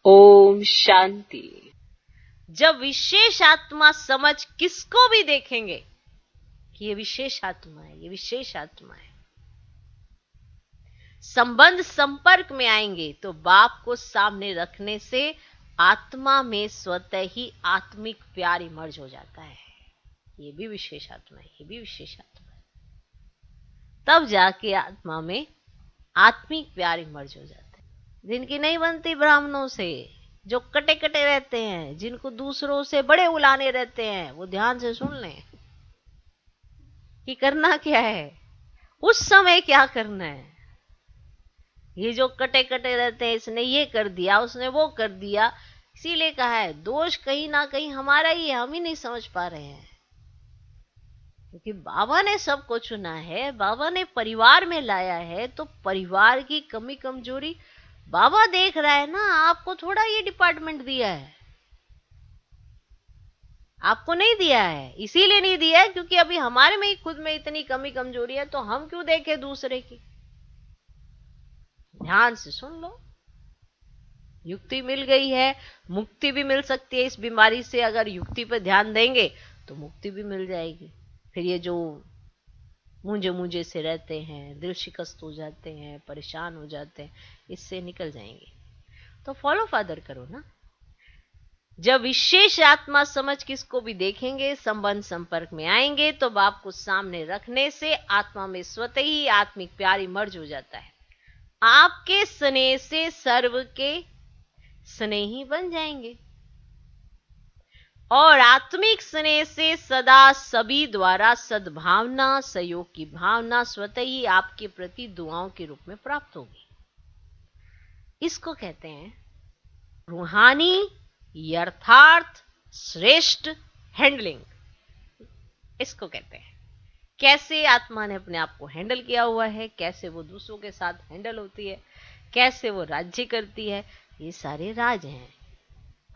ओम शांति। जब विशेष आत्मा समझ किसको भी देखेंगे कि ये विशेष आत्मा है, ये विशेष आत्मा है, संबंध संपर्क में आएंगे तो बाप को सामने रखने से आत्मा में स्वतः ही आत्मिक प्यार इमर्ज हो जाता है। ये भी विशेष आत्मा है, ये भी विशेष आत्मा है। तब जाके आत्मा में आत्मिक प्यार इमर्ज हो जाता है। जिनकी नहीं बनती ब्राह्मणों से, जो कटे कटे रहते हैं, जिनको दूसरों से बड़े उलाने रहते हैं, वो ध्यान से सुन लें कि करना क्या है, उस समय क्या करना है। ये जो कटे कटे रहते हैं, इसने ये कर दिया, उसने वो कर दिया, इसीलिए कहा है दोष कहीं ना कहीं हमारा ही है, हम ही नहीं समझ पा रहे हैं। क्योंकि बाबा ने सबको चुना है, बाबा ने परिवार में लाया है, तो परिवार की कमी कमजोरी बाबा देख रहा है ना। आपको थोड़ा ये डिपार्टमेंट दिया है, आपको नहीं दिया है। इसीलिए नहीं दिया है क्योंकि अभी हमारे में ही खुद में इतनी कमी कमजोरी है, तो हम क्यों देखें दूसरे की। ध्यान से सुन लो, युक्ति मिल गई है, मुक्ति भी मिल सकती है इस बीमारी से। अगर युक्ति पर ध्यान देंगे तो मुक्ति भी मिल जाएगी। फिर ये जो मुझे मुझे से रहते हैं, दिल शिकस्त हो जाते हैं, परेशान हो जाते हैं, इससे निकल जाएंगे। तो फॉलो फादर करो ना। जब विशेष आत्मा समझ किसको भी देखेंगे, संबंध संपर्क में आएंगे तो बाप को सामने रखने से आत्मा में स्वतः ही आत्मिक प्यार इमर्ज हो जाता है। आपके स्नेह से सर्व के स्नेही बन जाएंगे और आत्मिक स्नेह से सदा सभी द्वारा सद्भावना, सहयोग की भावना स्वतः ही आपके प्रति दुआओं के रूप में प्राप्त होगी। इसको कहते हैं रूहानी यथार्थ श्रेष्ठ हैंडलिंग। इसको कहते हैं कैसे आत्मा ने अपने आप को हैंडल किया हुआ है, कैसे वो दूसरों के साथ हैंडल होती है, कैसे वो राज्य करती है। ये सारे राज हैं।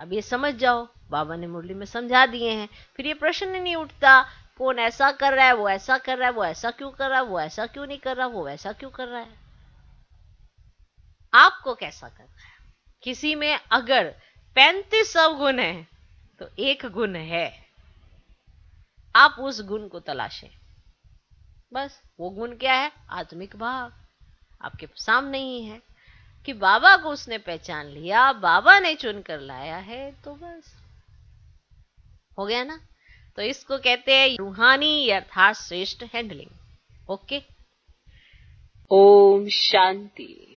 अब ये समझ जाओ, बाबा ने मुरली में समझा दिए हैं। फिर ये प्रश्न नहीं उठता कौन ऐसा कर रहा है, वो ऐसा कर रहा है, वो ऐसा क्यों कर रहा है, वो ऐसा क्यों नहीं कर रहा, वो वैसा क्यों कर रहा है। आपको कैसा करना है। किसी में अगर 35 अवगुण है तो एक गुण है, आप उस गुण को तलाशें। बस वो गुण क्या है, आत्मिक भाव। आपके सामने ही है कि बाबा को उसने पहचान लिया, बाबा ने चुनकर लाया है, तो बस हो गया ना। तो इसको कहते हैं रूहानी अर्थात श्रेष्ठ हैंडलिंग। ओके, ओम शांति।